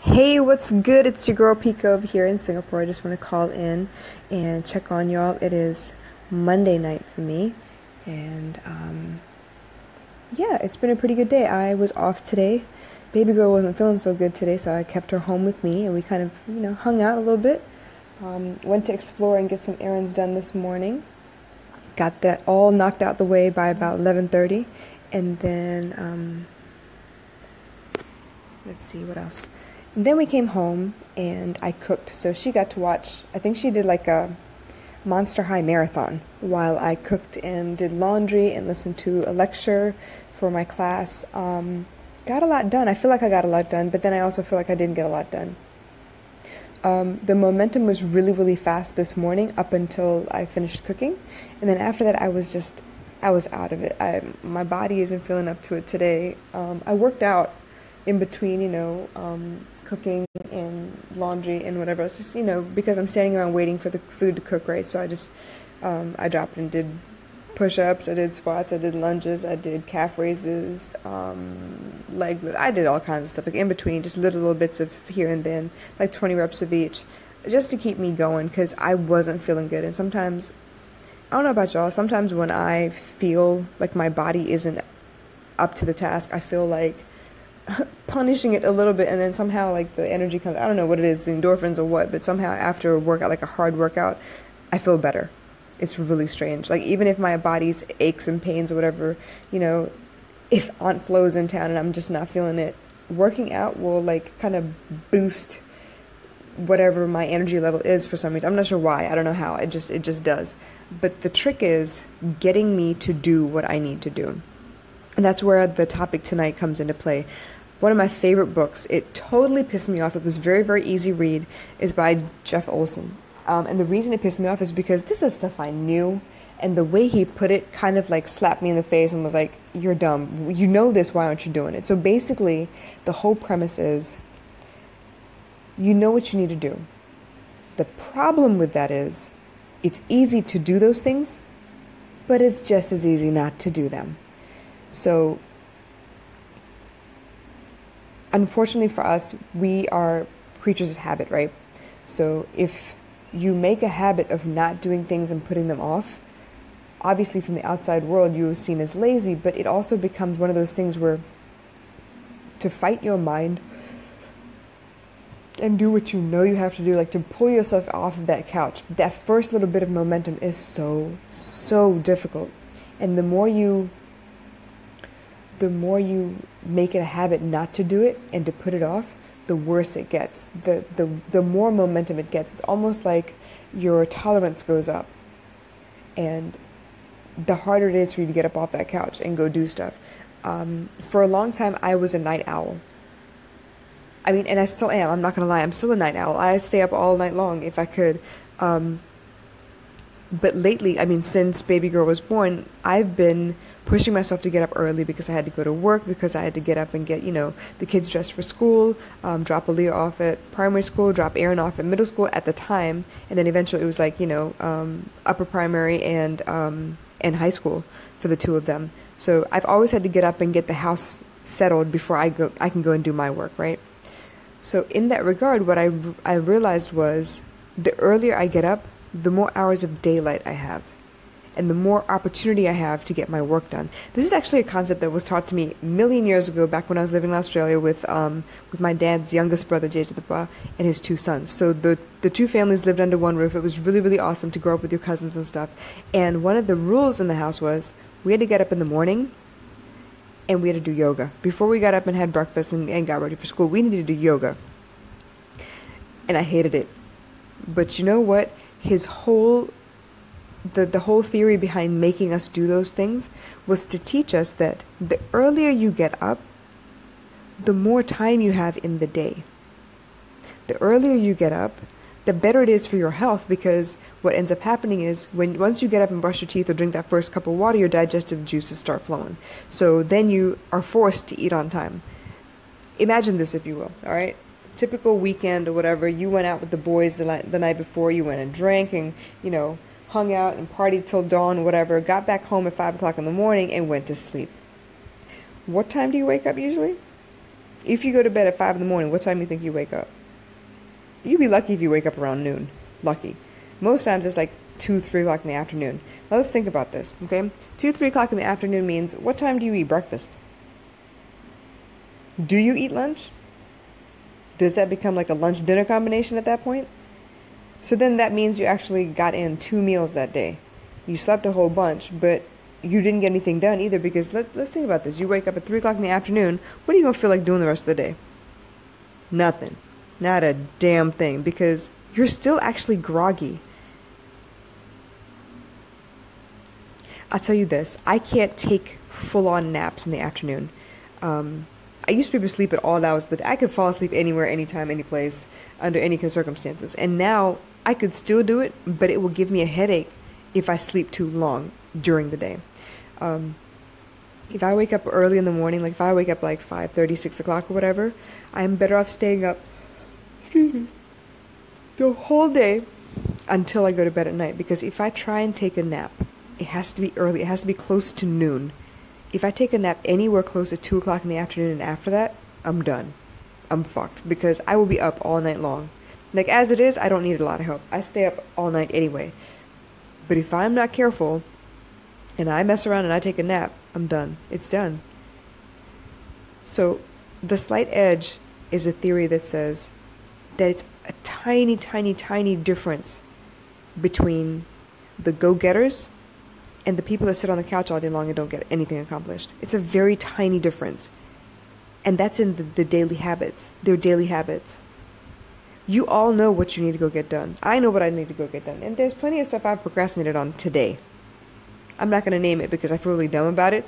Hey, what's good? It's your girl Pico over here in Singapore. I just want to call in and check on y'all. It is Monday night for me, and yeah, it's been a pretty good day. I was off today. Baby girl wasn't feeling so good today, so I kept her home with me, and we kind of, hung out a little bit. Went to explore and get some errands done this morning. Got that all knocked out the way by about 11:30, and then let's see what else. And then we came home and I cooked. So she got to watch, I think she did like a Monster High marathon while I cooked and did laundry and listened to a lecture for my class. Got a lot done. I feel like I got a lot done, but then I also feel like I didn't get a lot done. The momentum was really, really fast this morning up until I finished cooking. And then after that, I was out of it. My body isn't feeling up to it today. I worked out in between, cooking and laundry and whatever else, just, because I'm standing around waiting for the food to cook, right? So I dropped and did push-ups, I did squats, I did lunges, I did calf raises, I did all kinds of stuff, like in between, just little bits of here and then, like 20 reps of each, just to keep me going, because I wasn't feeling good. And sometimes, I don't know about y'all, sometimes when I feel like my body isn't up to the task, I feel like punishing it a little bit, and then somehow like the energy comes. I don't know what it is, the endorphins or what, but somehow after a workout, like a hard workout, I feel better. It's really strange. Like even if my body's aches and pains or whatever, if Aunt Flo's in town and I'm just not feeling it, working out will like kind of boost whatever my energy level is for some reason. I'm not sure why. I don't know how. It just does. But the trick is getting me to do what I need to do. And that's where the topic tonight comes into play. One of my favorite books, it totally pissed me off. It was very, very easy read, is by Jeff Olson. And the reason it pissed me off is because this is stuff I knew. And the way he put it kind of like slapped me in the face and was like, you're dumb. You know this, why aren't you doing it? So basically, the whole premise is, you know what you need to do. The problem with that is, it's easy to do those things, but it's just as easy not to do them. So, unfortunately for us, we are creatures of habit, right? So if you make a habit of not doing things and putting them off, obviously from the outside world you're seen as lazy, but it also becomes one of those things where to fight your mind and do what you know you have to do, like to pull yourself off of that couch, that first little bit of momentum is so difficult. And the more you make it a habit not to do it and to put it off, the worse it gets. The more momentum it gets. It's almost like your tolerance goes up. And the harder it is for you to get up off that couch and go do stuff. For a long time, I was a night owl. I mean, and I still am. I'm not going to lie. I'm still a night owl. I stay up all night long if I could. But lately, I mean, since baby girl was born, I've been pushing myself to get up early because I had to go to work, because I had to get up and get, the kids dressed for school, drop Aaliyah off at primary school, drop Aaron off at middle school at the time, and then eventually it was like, upper primary and high school for the two of them. So I've always had to get up and get the house settled before I can go and do my work, right? So in that regard, what I realized was the earlier I get up, the more hours of daylight I have, and the more opportunity I have to get my work done. This is actually a concept that was taught to me a million years ago, back when I was living in Australia with my dad's youngest brother, Jayatapa, and his two sons. So the two families lived under one roof. It was really, really awesome to grow up with your cousins and stuff. And one of the rules in the house was we had to get up in the morning and we had to do yoga. Before we got up and had breakfast and got ready for school, we needed to do yoga. And I hated it. But you know what? His whole the whole theory behind making us do those things was to teach us that the earlier you get up, the more time you have in the day. The earlier you get up, the better it is for your health, because what ends up happening is once you get up and brush your teeth or drink that first cup of water, your digestive juices start flowing. So then you are forced to eat on time. Imagine this, if you will, all right? Typical weekend or whatever, you went out with the boys the night before, you went and drank and, hung out and partied till dawn, whatever, got back home at 5 o'clock in the morning and went to sleep. What time do you wake up usually? If you go to bed at 5 in the morning, what time do you think you wake up? You'd be lucky if you wake up around noon. Lucky. Most times it's like 2, 3 o'clock in the afternoon. Now let's think about this, okay? 2, 3 o'clock in the afternoon means, what time do you eat breakfast? Do you eat lunch? Does that become like a lunch-dinner combination at that point? So then that means you actually got in 2 meals that day. You slept a whole bunch, but you didn't get anything done either, because let's think about this. You wake up at 3 o'clock in the afternoon. What are you going to feel like doing the rest of the day? Nothing. Not a damn thing, because you're still actually groggy. I'll tell you this. I can't take full-on naps in the afternoon. I used to be able to sleep at all hours of the day. I could fall asleep anywhere, anytime, any place, under any circumstances. And now I could still do it, but it will give me a headache if I sleep too long during the day. If I wake up early in the morning, like if I wake up like 5:30, 6 o'clock or whatever, I'm better off staying up, the whole day until I go to bed at night. Because if I try and take a nap, it has to be early. It has to be close to noon. If I take a nap anywhere close to 2 o'clock in the afternoon and after that, I'm done. I'm fucked, because I will be up all night long. Like, as it is, I don't need a lot of help. I stay up all night anyway. But if I'm not careful and I mess around and I take a nap, I'm done. It's done. So the slight edge is a theory that says that it's a tiny, tiny, tiny difference between the go-getters and the people that sit on the couch all day long and don't get anything accomplished. It's a very tiny difference. And that's in the daily habits, their daily habits. You all know what you need to go get done. I know what I need to go get done. And there's plenty of stuff I've procrastinated on today. I'm not going to name it because I feel really dumb about it.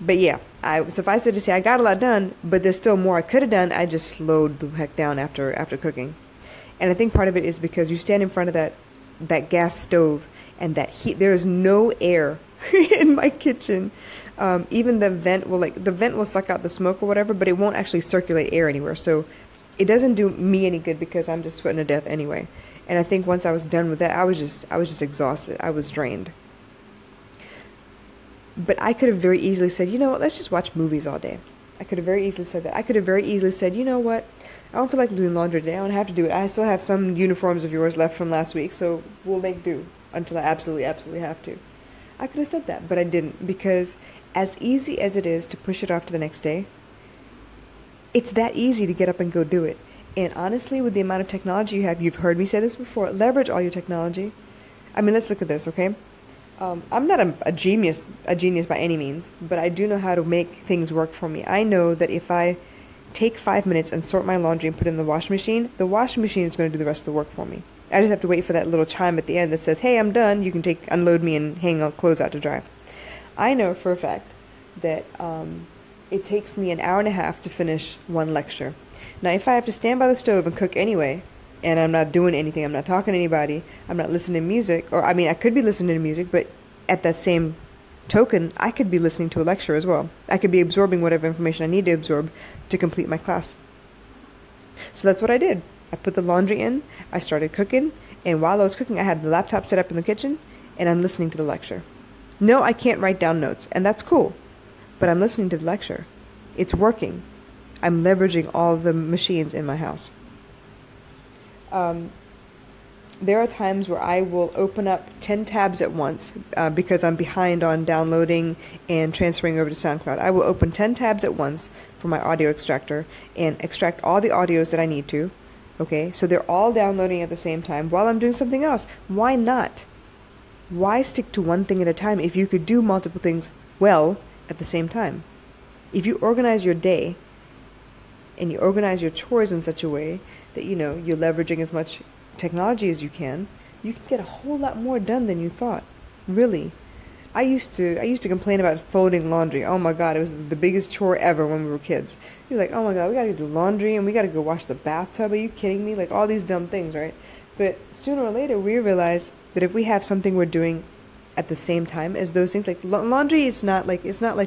But yeah, suffice it to say, I got a lot done, but there's still more I could have done. I just slowed the heck down after cooking. And I think part of it is because you stand in front of that gas stove and that heat. There is no air in my kitchen. Even the vent will suck out the smoke or whatever, but it won't actually circulate air anywhere. So it doesn't do me any good because I'm just sweating to death anyway. And I think once I was done with that, I was just exhausted. I was drained. But I could have very easily said, you know what, let's just watch movies all day. I could have very easily said that. I could have very easily said, you know what, I don't feel like doing laundry today. I don't have to do it. I still have some uniforms of yours left from last week, so we'll make do until I absolutely, absolutely have to. I could have said that, but I didn't, because as easy as it is to push it off to the next day, it's that easy to get up and go do it. And honestly, with the amount of technology you have, you've heard me say this before, leverage all your technology. I mean, let's look at this, okay? I'm not a genius by any means, but I do know how to make things work for me. I know that if I take 5 minutes and sort my laundry and put it in the washing machine is going to do the rest of the work for me. I just have to wait for that little chime at the end that says, hey, I'm done. You can unload me and hang all clothes out to dry. I know for a fact that it takes me an hour and a half to finish one lecture. Now, if I have to stand by the stove and cook anyway, and I'm not doing anything, I'm not talking to anybody, I'm not listening to music, or I mean, I could be listening to music, but at that same token, I could be listening to a lecture as well. I could be absorbing whatever information I need to absorb to complete my class. So that's what I did. I put the laundry in, I started cooking, and while I was cooking, I had the laptop set up in the kitchen, and I'm listening to the lecture. No, I can't write down notes, and that's cool, but I'm listening to the lecture. It's working. I'm leveraging all the machines in my house. There are times where I will open up 10 tabs at once because I'm behind on downloading and transferring over to SoundCloud. I will open 10 tabs at once for my audio extractor and extract all the audios that I need to. Okay, so they're all downloading at the same time while I'm doing something else. Why not? Why stick to one thing at a time if you could do multiple things well at the same time? If you organize your day and you organize your chores in such a way that, you know, you're leveraging as much technology as you can get a whole lot more done than you thought. Really. I used to complain about folding laundry. Oh my God, it was the biggest chore ever when we were kids. You're like, oh my God, we gotta do laundry and we gotta go wash the bathtub. Are you kidding me? Like all these dumb things, right? But sooner or later we realize that if we have something we're doing at the same time as those things, like laundry is not like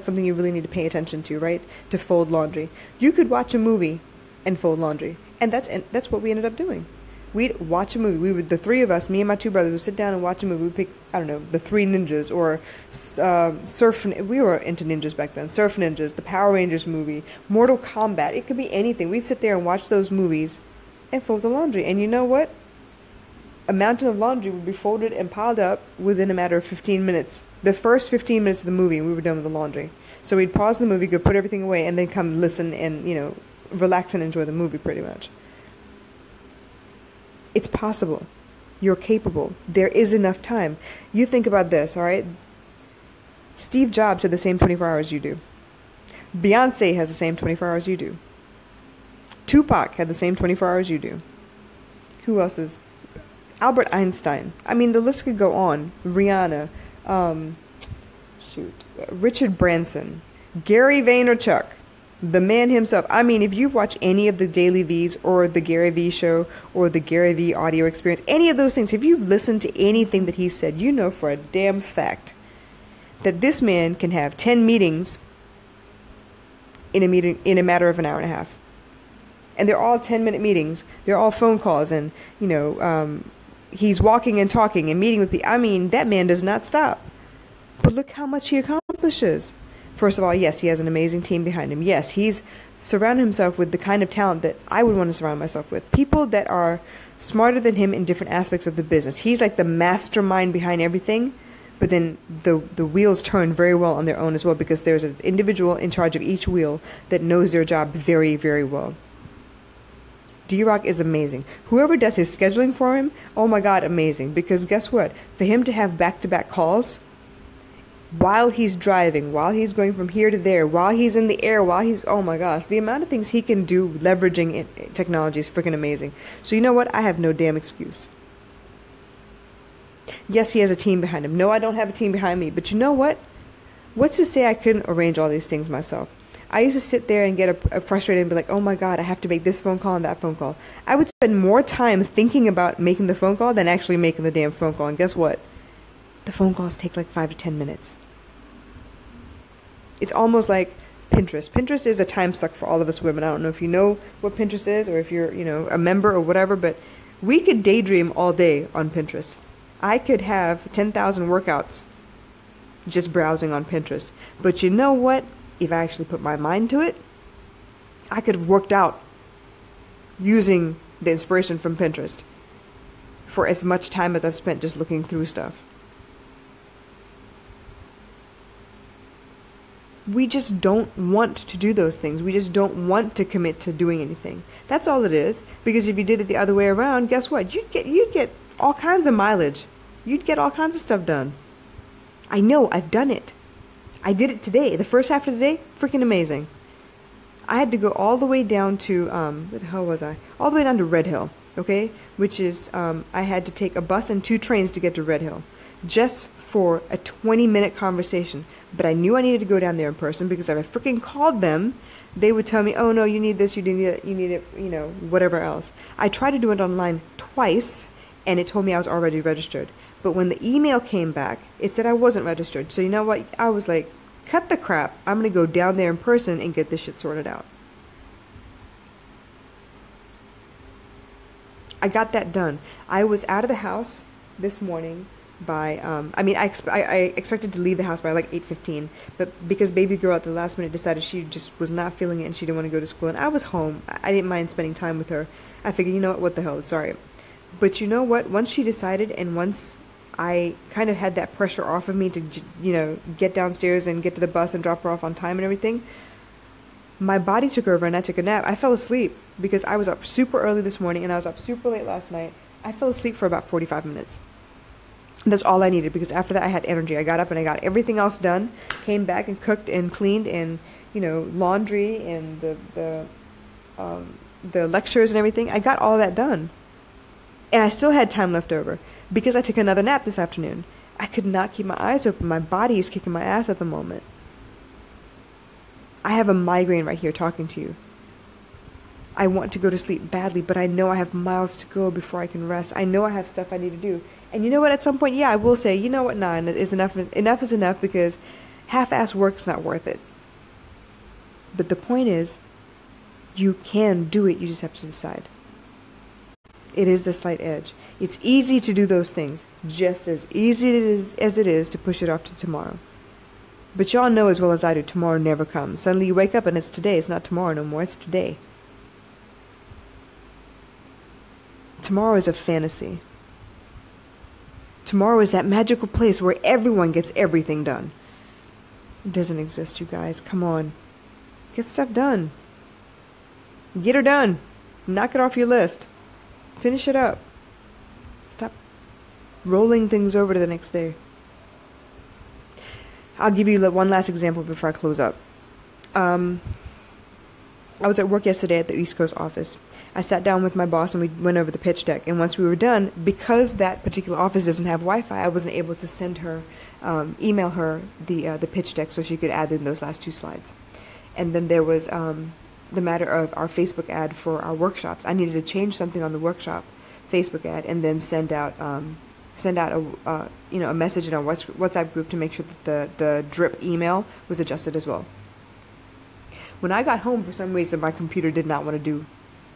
something you really need to pay attention to, right? To fold laundry. You could watch a movie and fold laundry. And that's what we ended up doing. We'd watch a movie. The three of us, me and my two brothers, would sit down and watch a movie. We'd pick, I don't know, The Three Ninjas or Surf. We were into ninjas back then. Surf Ninjas, the Power Rangers movie, Mortal Kombat. It could be anything. We'd sit there and watch those movies and fold the laundry. And you know what? A mountain of laundry would be folded and piled up within a matter of 15 minutes. The first 15 minutes of the movie, we were done with the laundry. So we'd pause the movie, go put everything away, and then come listen and, relax and enjoy the movie pretty much. It's possible. You're capable. There is enough time. You think about this, all right? Steve Jobs had the same 24 hours you do. Beyonce has the same 24 hours you do. Tupac had the same 24 hours you do. Who else is? Albert Einstein. I mean, the list could go on. Rihanna. Richard Branson. Gary Vaynerchuk. The man himself. I mean, if you've watched any of the Daily V's or the Gary V show or the Gary V audio experience, any of those things, if you've listened to anything that he said, you know for a damn fact that this man can have 10 meetings in a matter of an hour and a half. And they're all 10-minute meetings. They're all phone calls and, he's walking and talking and meeting with people. I mean, that man does not stop. But look how much he accomplishes. First of all, yes, he has an amazing team behind him. Yes, he's surrounded himself with the kind of talent that I would want to surround myself with. People that are smarter than him in different aspects of the business. He's like the mastermind behind everything, but then the wheels turn very well on their own as well because there's an individual in charge of each wheel that knows their job very, very well. D-Rock is amazing. Whoever does his scheduling for him, oh my God, amazing. Because guess what? For him to have back-to-back calls while he's driving, while he's going from here to there, while he's in the air, oh my gosh, the amount of things he can do leveraging technology is freaking amazing. So you know what? I have no damn excuse. Yes, he has a team behind him. No, I don't have a team behind me. But you know what? What's to say I couldn't arrange all these things myself? I used to sit there and get frustrated and be like, oh my God, I have to make this phone call and that phone call. I would spend more time thinking about making the phone call than actually making the damn phone call. And guess what? The phone calls take like 5 to 10 minutes. It's almost like Pinterest. Pinterest is a time suck for all of us women. I don't know if you know what Pinterest is or if you're, a member or whatever, but we could daydream all day on Pinterest. I could have 10,000 workouts just browsing on Pinterest. But you know what? If I actually put my mind to it, I could have worked out using the inspiration from Pinterest for as much time as I've spent just looking through stuff. We just don't want to do those things. We just don't want to commit to doing anything. That's all it is. Because if you did it the other way around, guess what? You'd get all kinds of mileage. You'd get all kinds of stuff done. I know, I've done it. I did it today. The first half of the day, freaking amazing. I had to go all the way down to, where the hell was I? All the way down to Red Hill, okay? Which is, I had to take a bus and 2 trains to get to Red Hill. Just for a 20-minute conversation. But I knew I needed to go down there in person because if I freaking called them, they would tell me, oh no, you need this, you need that, you need it, whatever else. I tried to do it online twice, and it told me I was already registered. But when the email came back, it said I wasn't registered. So you know what? I was like, cut the crap. I'm going to go down there in person and get this shit sorted out. I got that done. I was out of the house this morning by, I expected to leave the house by like 8:15. But because baby girl at the last minute decided she just was not feeling it and she didn't want to go to school. And I was home. I didn't mind spending time with her. I figured, what the hell? It's all right. But you know what? Once she decided and once I kind of had that pressure off of me to, get downstairs and get to the bus and drop her off on time and everything, my body took over and I took a nap. I fell asleep because I was up super early this morning and I was up super late last night. I fell asleep for about 45 minutes. That's all I needed because after that I had energy. I got up and I got everything else done, came back and cooked and cleaned and, laundry and the lectures and everything. I got all of that done. And I still had time left over because I took another nap this afternoon. I could not keep my eyes open. My body is kicking my ass at the moment. I have a migraine right here talking to you. I want to go to sleep badly, but I know I have miles to go before I can rest. I know I have stuff I need to do. And you know what? At some point, I will say, nah, is enough. Enough is enough because half-ass work is not worth it. But the point is, you can do it. You just have to decide. It is the slight edge. It's easy to do those things, just as easy as it is to push it off to tomorrow. But y'all know as well as I do, tomorrow never comes. Suddenly you wake up and it's today. It's not tomorrow no more. It's today. Tomorrow is a fantasy. Tomorrow is that magical place where everyone gets everything done. It doesn't exist, you guys. Come on. Get stuff done. Get her done. Knock it off your list. Finish it up. Stop rolling things over to the next day. I'll give you one last example before I close up. I was at work yesterday at the East Coast office. I sat down with my boss and we went over the pitch deck. And once we were done, because that particular office doesn't have Wi-Fi, I wasn't able to send her, email her the pitch deck so she could add in those last 2 slides. And then there was the matter of our Facebook ad for our workshops. I needed to change something on the workshop Facebook ad and then send out a message in our WhatsApp group to make sure that the drip email was adjusted as well. When I got home, for some reason, my computer did not want to do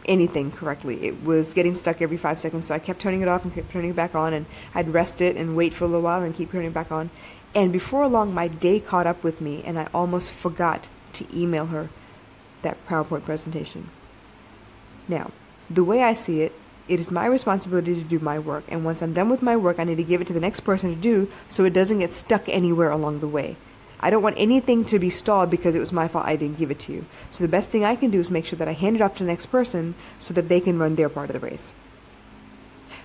anything correctly. It was getting stuck every 5 seconds, so I kept turning it off and kept turning it back on, and I'd rest it and wait for a little while and keep turning it back on. And before long, my day caught up with me, and I almost forgot to email her that PowerPoint presentation. Now, the way I see it, it is my responsibility to do my work, and once I'm done with my work, I need to give it to the next person to do so it doesn't get stuck anywhere along the way. I don't want anything to be stalled because it was my fault I didn't give it to you. So the best thing I can do is make sure that I hand it off to the next person so that they can run their part of the race.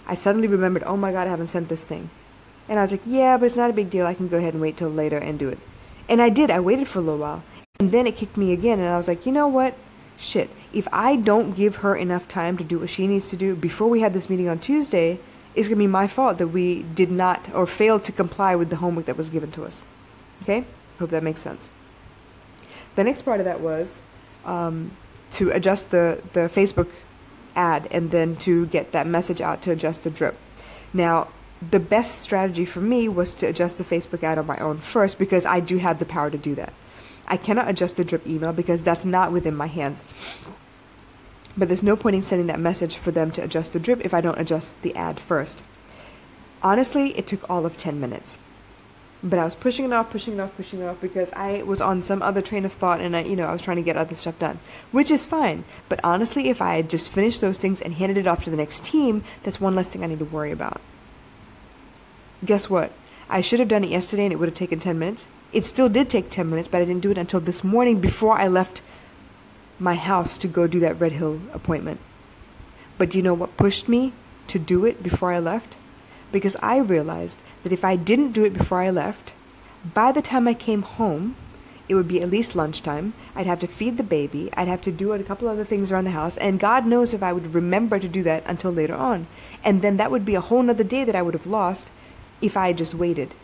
I suddenly remembered, oh my God, I haven't sent this thing. And I was like, yeah, but it's not a big deal. I can go ahead and wait till later and do it. And I did. I waited for a little while. And then it kicked me again. And I was like, you know what? Shit. If I don't give her enough time to do what she needs to do before we have this meeting on Tuesday, it's going to be my fault that we did not or failed to comply with the homework that was given to us. Okay? Hope that makes sense. The next part of that was to adjust the Facebook ad and then to get that message out to adjust the drip. Now, the best strategy for me was to adjust the Facebook ad on my own first because I do have the power to do that. I cannot adjust the drip email because that's not within my hands. But there's no point in sending that message for them to adjust the drip if I don't adjust the ad first. Honestly, it took all of 10 minutes. But I was pushing it off because I was on some other train of thought and I was trying to get other stuff done, which is fine. But honestly, if I had just finished those things and handed it off to the next team, that's one less thing I need to worry about. Guess what? I should have done it yesterday and it would have taken 10 minutes. It still did take 10 minutes, but I didn't do it until this morning before I left my house to go do that Red Hill appointment. But do you know what pushed me to do it before I left? Because I realized that if I didn't do it before I left, by the time I came home, it would be at least lunchtime. I'd have to feed the baby. I'd have to do a couple other things around the house. And God knows if I would remember to do that until later on. And then that would be a whole nother day that I would have lost if I had just waited.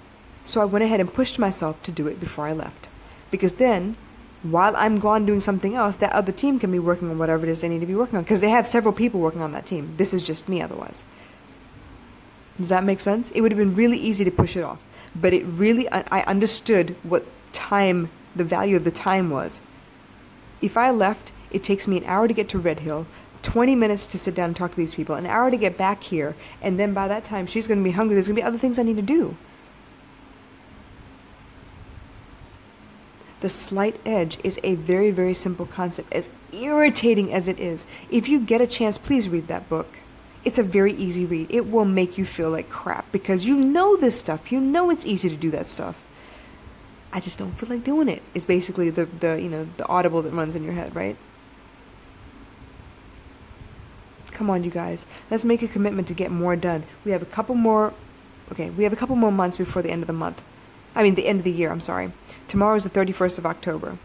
So I went ahead and pushed myself to do it before I left. Because then, while I'm gone doing something else, that other team can be working on whatever it is they need to be working on. Because they have several people working on that team. This is just me otherwise. Does that make sense? It would have been really easy to push it off. But it really, I understood what time, the value of the time was. If I left, it takes me an hour to get to Red Hill, 20 minutes to sit down and talk to these people, an hour to get back here, and then by that time she's going to be hungry. There's going to be other things I need to do. The slight edge is a very, very simple concept, as irritating as it is. If you get a chance, please read that book. It's a very easy read. It will make you feel like crap because you know this stuff. You know it's easy to do that stuff. I just don't feel like doing it. It's basically the audible that runs in your head, right? Come on, you guys. Let's make a commitment to get more done. We have a couple more months before the end of the month. The end of the year, I'm sorry. Tomorrow is the 31st of October.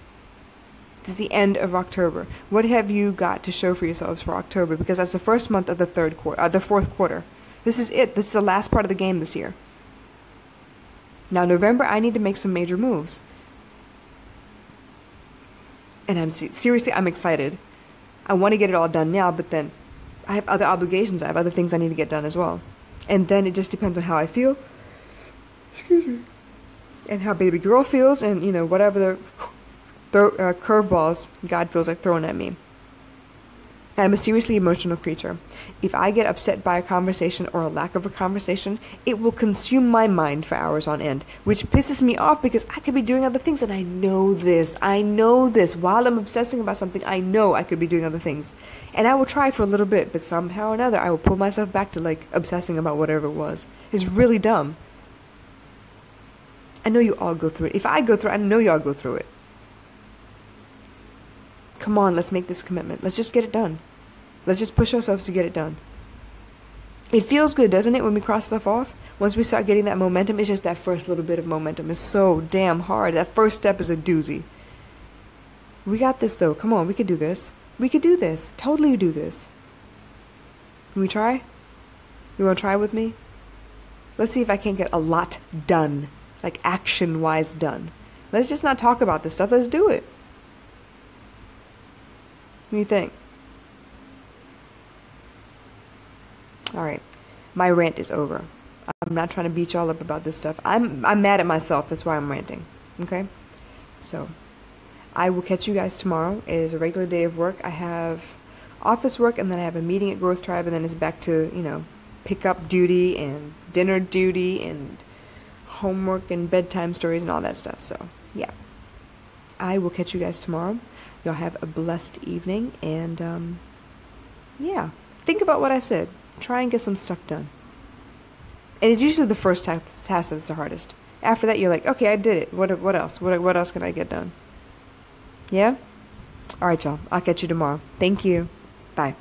This is the end of October. What have you got to show for yourselves for October? Because that's the first month of the fourth quarter. This is it. This is the last part of the game this year. Now, November, I need to make some major moves. And I'm excited. I want to get it all done now, but then I have other obligations. I have other things I need to get done as well. And then it just depends on how I feel. Excuse me. And how baby girl feels, and, whatever the curveballs God feels like throwing at me. I'm a seriously emotional creature. If I get upset by a conversation or a lack of a conversation, it will consume my mind for hours on end, which pisses me off because I could be doing other things, and I know this. I know this. While I'm obsessing about something, I know I could be doing other things. And I will try for a little bit, but somehow or another, I will pull myself back to, like, obsessing about whatever it was. It's really dumb. I know you all go through it. If I go through it, I know you all go through it. Come on, let's make this commitment. Let's just get it done. Let's just push ourselves to get it done. It feels good, doesn't it, when we cross stuff off? Once we start getting that momentum, it's just that first little bit of momentum is so damn hard. That first step is a doozy. We got this, though. Come on, we could do this. We could do this. Totally do this. Can we try? You want to try with me? Let's see if I can't get a lot done. Like, action-wise done. Let's just not talk about this stuff. Let's do it. What do you think? Alright. My rant is over. I'm not trying to beat y'all up about this stuff. I'm mad at myself. That's why I'm ranting. Okay? So, I will catch you guys tomorrow. It is a regular day of work. I have office work, and then I have a meeting at Growth Tribe, and then it's back to, you know, pick-up duty and dinner duty and homework and bedtime stories and all that stuff. So, yeah. I will catch you guys tomorrow. Y'all have a blessed evening, and, yeah. Think about what I said. Try and get some stuff done. And it's usually the first task that's the hardest. After that, you're like, okay, I did it. What else? What else can I get done? Yeah? Alright, y'all. I'll catch you tomorrow. Thank you. Bye.